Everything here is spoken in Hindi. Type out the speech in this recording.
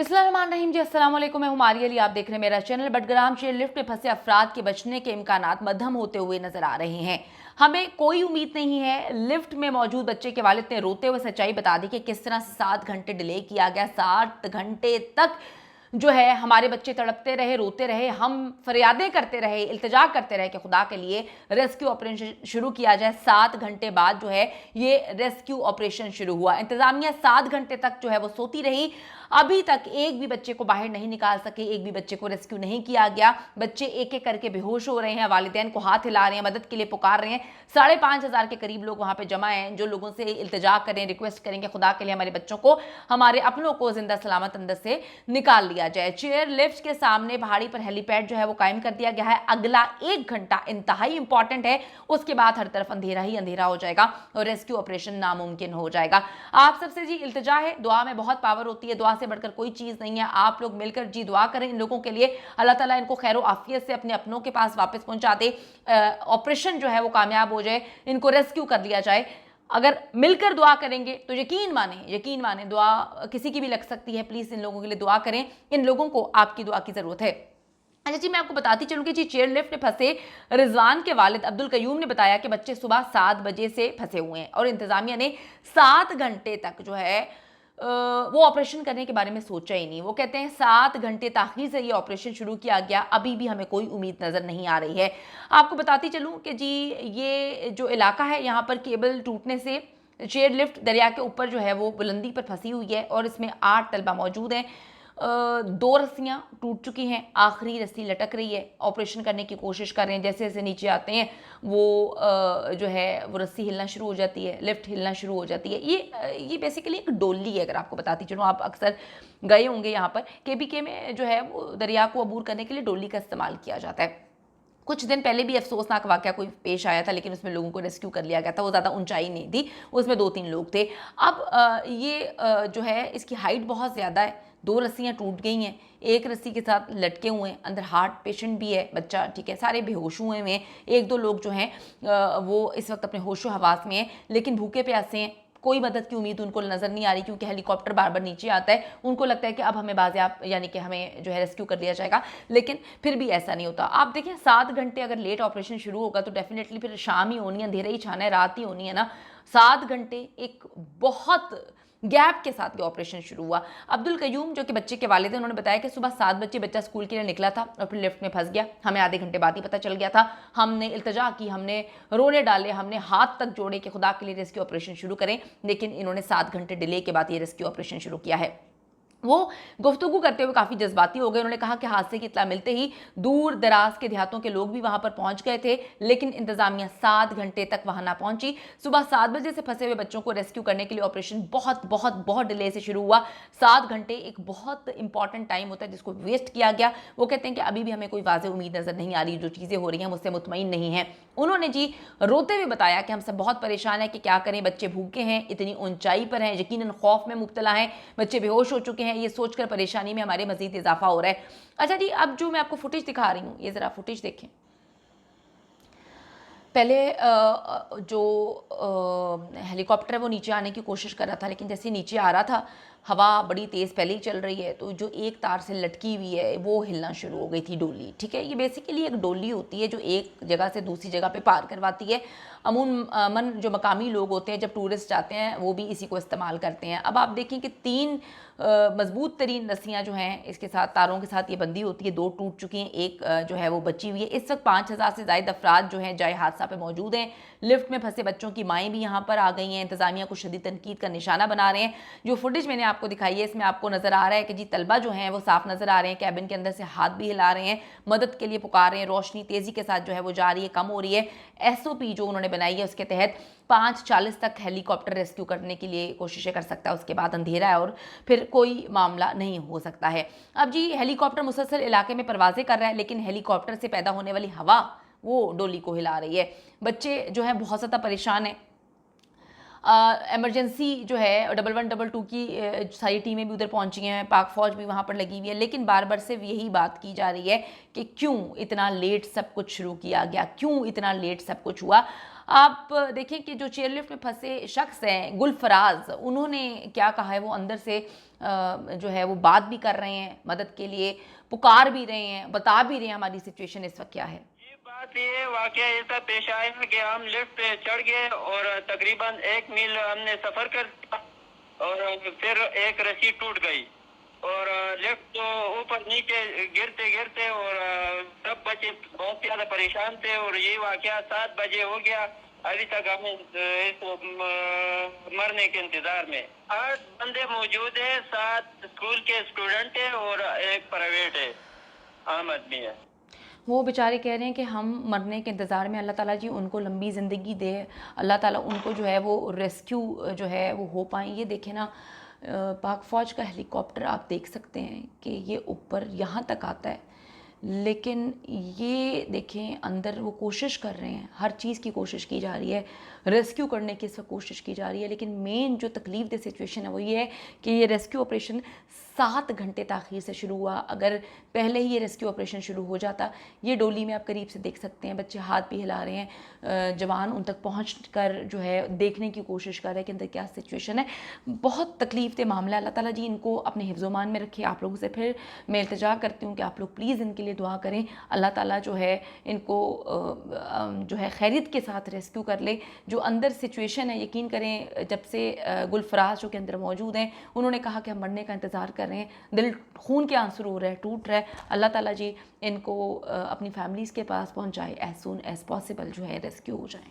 बिस्मिल्लाहिर्रहमानिर्रहीम जी, अस्सलाम वालेकुम। मैं हूं मारिया अली, आप देख रहे हैं मेरा चैनल। बडग्राम शेर लिफ्ट में फंसे अफराद के बचने के इम्कानात मध्यम होते हुए नजर आ रहे हैं। हमें कोई उम्मीद नहीं है। लिफ्ट में मौजूद बच्चे के वालिद ने रोते हुए सच्चाई बता दी कि किस तरह से 7 घंटे डिले किया गया। 7 घंटे तक जो है हमारे बच्चे तड़पते रहे, रोते रहे, हम फरियादें करते रहे, इल्तिजा करते रहे कि खुदा के लिए रेस्क्यू ऑपरेशन शुरू किया जाए। 7 घंटे बाद जो है ये रेस्क्यू ऑपरेशन शुरू हुआ। इंतजामिया 7 घंटे तक जो है वो सोती रही। अभी तक एक भी बच्चे को बाहर नहीं निकाल सके, एक भी बच्चे को रेस्क्यू नहीं किया गया। बच्चे एक एक करके बेहोश हो रहे हैं, वालिदैन को हाथ हिला रहे हैं, मदद के लिए पुकार रहे हैं। 5,500 के करीब लोग वहां पे जमा हैं जो लोगों से इल्तिजा करें, रिक्वेस्ट करेंगे खुदा के लिए हमारे बच्चों को, हमारे अपनों को जिंदा सलामत अंदर से निकाल लिया जाए। चेयर लिफ्ट के सामने पहाड़ी पर हेलीपैड जो है वो कायम कर दिया गया है। अगला 1 घंटा इंतहाई इंपॉर्टेंट है, उसके बाद हर तरफ अंधेरा ही अंधेरा हो जाएगा और रेस्क्यू ऑपरेशन नामुमकिन हो जाएगा। आप सबसे जी इल्तिजा है, दुआ में बहुत पावर होती है, दुआ से बढ़कर कोई चीज नहीं है। आप लोग मिलकर जी दुआ करें इन लोगों के लिए, अल्लाह ताला इनको खैर आफियत से अपने अपनों के पास वापस पहुंचा दे, ऑपरेशन जो है वो कामयाब हो जाए, इनको रेस्क्यू कर लिया जाए। अगर मिलकर दुआ करेंगे तो यकीन माने दुआ किसी की भी लग सकती है। प्लीज इन लोगों के लिए दुआ करें, इन लोगों को आपकी दुआ की जरूरत है। अच्छा जी, मैं आपको बताती चलूं कि जी चेयर लिफ्ट में फंसे रिजवान के वालिद अब्दुल कयूम ने बताया कि बच्चे सुबह 7 बजे से फंसे हुए हैं और इंतजामिया ने 7 घंटे तक जो है वो ऑपरेशन करने के बारे में सोचा ही नहीं। वो कहते हैं 7 घंटे ताखीर से ये ऑपरेशन शुरू किया गया, अभी भी हमें कोई उम्मीद नज़र नहीं आ रही है। आपको बताती चलूं कि जी ये जो इलाका है यहाँ पर केबल टूटने से चेयर लिफ्ट दरिया के ऊपर जो है वो बुलंदी पर फंसी हुई है और इसमें 8 तलबा मौजूद हैं। 2 रस्सियाँ टूट चुकी हैं, आखिरी रस्सी लटक रही है। ऑपरेशन करने की कोशिश कर रहे हैं, जैसे जैसे नीचे आते हैं वो जो है वो रस्सी हिलना शुरू हो जाती है, लिफ्ट हिलना शुरू हो जाती है। ये बेसिकली एक डोली है। अगर आपको बताती चलूँ, आप अक्सर गए होंगे यहाँ पर, केबीके में जो है वो दरिया को अबूर करने के लिए डोली का इस्तेमाल किया जाता है। कुछ दिन पहले भी अफसोसनाक वाकया कोई पेश आया था, लेकिन उसमें लोगों को रेस्क्यू कर लिया गया था। वो ज़्यादा ऊंचाई नहीं थी, उसमें 2-3 लोग थे। अब ये जो है इसकी हाइट बहुत ज़्यादा है। 2 रस्सियाँ टूट गई हैं, एक रस्सी के साथ लटके हुए हैं, अंदर हार्ट पेशेंट भी है बच्चा, ठीक है, सारे बेहोश हुए हैं। 1-2 लोग जो हैं वो इस वक्त अपने होशो हवास में हैं, लेकिन भूखे प्यासे हैं। कोई मदद की उम्मीद उनको नज़र नहीं आ रही, क्योंकि हेलीकॉप्टर बार बार नीचे आता है। उनको लगता है कि अब हमें बाज़ियाब यानी कि हमें जो है रेस्क्यू कर लिया जाएगा, लेकिन फिर भी ऐसा नहीं होता। आप देखें 7 घंटे अगर लेट ऑपरेशन शुरू होगा तो डेफिनेटली फिर शाम ही होनी है, अंधेरा ही छाना है, रात ही होनी है ना। 7 घंटे एक बहुत गैप के साथ ये ऑपरेशन शुरू हुआ। अब्दुल कयूम जो कि बच्चे के वालिद हैं, उन्होंने बताया कि सुबह 7 बजे बच्चा स्कूल के लिए निकला था और फिर लिफ्ट में फंस गया। हमें आधे घंटे बाद ही पता चल गया था। हमने इल्तिजा की, हमने रोने डाले, हमने हाथ तक जोड़े कि खुदा के लिए रेस्क्यू ऑपरेशन शुरू करें, लेकिन इन्होंने 7 घंटे डिले के बाद ये रेस्क्यू ऑपरेशन शुरू किया है। वो गुफ्तगू करते हुए काफ़ी जज्बाती हो गए। उन्होंने कहा कि हादसे की इत्तला मिलते ही दूर दराज के देहातों के लोग भी वहां पर पहुंच गए थे, लेकिन इंतजामिया 7 घंटे तक वहां ना पहुंची। सुबह 7 बजे से फंसे हुए बच्चों को रेस्क्यू करने के लिए ऑपरेशन बहुत बहुत बहुत डिले से शुरू हुआ। 7 घंटे एक बहुत इंपॉर्टेंट टाइम होता है जिसको वेस्ट किया गया। वो कहते हैं कि अभी भी हमें कोई वाज़ेह उम्मीद नज़र नहीं आ रही, जो चीज़ें हो रही हैं मुझसे मुतमईन नहीं है। उन्होंने जी रोते हुए बताया कि हम सब बहुत परेशान हैं कि क्या करें, बच्चे भूखे हैं, इतनी ऊंचाई पर हैं, यकीनन खौफ में मुब्तला हैं, बच्चे बेहोश हो चुके हैं, ये सोचकर परेशानी में हमारे मजीद इजाफा हो रहा है। अच्छा जी, अब जो मैं आपको फुटेज दिखा रही हूँ, ये ज़रा फुटेज देखें। पहले जो हेलीकॉप्टर है वो नीचे आने की कोशिश कर रहा था, लेकिन जैसे नीचे आ रहा था हवा बड़ी तेज़ पहले ही चल रही है, तो जो एक तार से लटकी हुई है वो हिलना शुरू हो गई थी डोली, ठीक है। ये बेसिकली एक डोली होती है जो एक जगह से दूसरी जगह पे पार करवाती है। अमूमन जो मकामी लोग होते हैं जब टूरिस्ट आते हैं वो भी इसी को इस्तेमाल करते हैं। अब आप देखें कि 3 मजबूत तरीन रस्सियाँ जो हैं इसके साथ, तारों के साथ ये बंदी होती है, 2 टूट चुकी हैं, एक जो है वो बची हुई है। इस वक्त 5,000 से ज़ायद अफराद जो हैं जाए हादसा पे मौजूद हैं। लिफ्ट में फंसे बच्चों की माएँ भी यहाँ पर आ गई हैं, इंतजामिया को शदीद तनकीद का निशाना बना रहे हैं। जो फुटेज मैंने आपको दिखाई है इसमें आपको नज़र आ रहा है कि जी तलबा जो हैं वो साफ नज़र आ रहे हैं, कैबिन के अंदर से हाथ भी हिला रहे हैं, मदद के लिए पुकार रहे हैं। रोशनी तेज़ी के साथ जो है वो जा रही है, कम हो रही है। SOP जो उन्होंने बनाई है उसके तहत 5:40 तक हेलीकॉप्टर रेस्क्यू करने के लिए कोशिशें कर सकता है, उसके बाद अंधेरा है और फिर कोई मामला नहीं हो सकता है। अब जी हेलीकॉप्टर मुसलसल इलाके में परवाजें कर रहा है, लेकिन हेलीकॉप्टर से पैदा होने वाली हवा वो डोली को हिला रही है। बच्चे जो है बहुत ज़्यादा परेशान हैं। एमरजेंसी जो है 1112 की सारी टीमें भी उधर पहुंची हैं, पाक फौज भी वहां पर लगी हुई है, लेकिन बार बार से यही बात की जा रही है कि क्यों इतना लेट सब कुछ शुरू किया गया, क्यों इतना लेट सब कुछ हुआ। आप देखें कि जो चेयरलिफ्ट में फंसे शख्स हैं गुलफराज, उन्होंने क्या कहा है, वो अंदर से जो है वो बात भी कर रहे हैं, मदद के लिए पुकार भी रहे हैं, बता भी रहे हैं हमारी सिचुएशन इस वक्त क्या है। बात ये वाकया ऐसा पेश आया कि हम लिफ्ट पे चढ़ गए और तकरीबन 1 मील हमने सफर कर लिया और फिर एक रस्सी टूट गई और लिफ्ट तो ऊपर नीचे गिरते गिरते और सब बच्चे बहुत ज्यादा परेशान थे और ये वाकया 7 बजे हो गया। अभी तक हम इस मरने के इंतजार में। 8 बंदे मौजूद है, 7 स्कूल के स्टूडेंट है और एक प्राइवेट है, आम आदमी है। वो बेचारे कह रहे हैं कि हम मरने के इंतज़ार में, अल्लाह ताला जी उनको लंबी ज़िंदगी दे, अल्लाह ताला उनको जो है वो रेस्क्यू जो है वो हो पाएँ। ये देखें ना, पाक फ़ौज का हेलीकॉप्टर आप देख सकते हैं कि ये ऊपर यहाँ तक आता है, लेकिन ये देखें अंदर वो कोशिश कर रहे हैं, हर चीज़ की कोशिश की जा रही है, रेस्क्यू करने की इस वक्त कोशिश की जा रही है। लेकिन मेन जो तकलीफ दे सिचुएशन है वो ये है कि ये रेस्क्यू ऑपरेशन 7 घंटे ताख़ीर से शुरू हुआ। अगर पहले ही ये रेस्क्यू ऑपरेशन शुरू हो जाता, ये डोली में आप करीब से देख सकते हैं, बच्चे हाथ भी हिला रहे हैं, जवान उन तक पहुँच कर जो है देखने की कोशिश कर रहे हैं कि अंदर क्या सिचुएशन है। बहुत तकलीफ दे मामला। अल्लाह ताला जी इनको अपने हिफ्ज़-ओ-मान में रखे। आप लोगों से फिर मैं इल्तिजा करती हूँ कि आप लोग प्लीज़ इनके लिए दुआ करें, अल्लाह ताला जो है इनको जो है खैरियत के साथ रेस्क्यू कर ले। जो अंदर सिचुएशन है, यकीन करें, जब से गुलफराज जो के अंदर मौजूद हैं, उन्होंने कहा कि हम मरने का इंतज़ार कर रहे हैं, दिल खून के आंसू रो रहा है, टूट रहा है। अल्लाह ताला जी इनको अपनी फैमिलीज़ के पास पहुँचाए, एज़ सून एज़ पॉसिबल जो है रेस्क्यू हो जाए।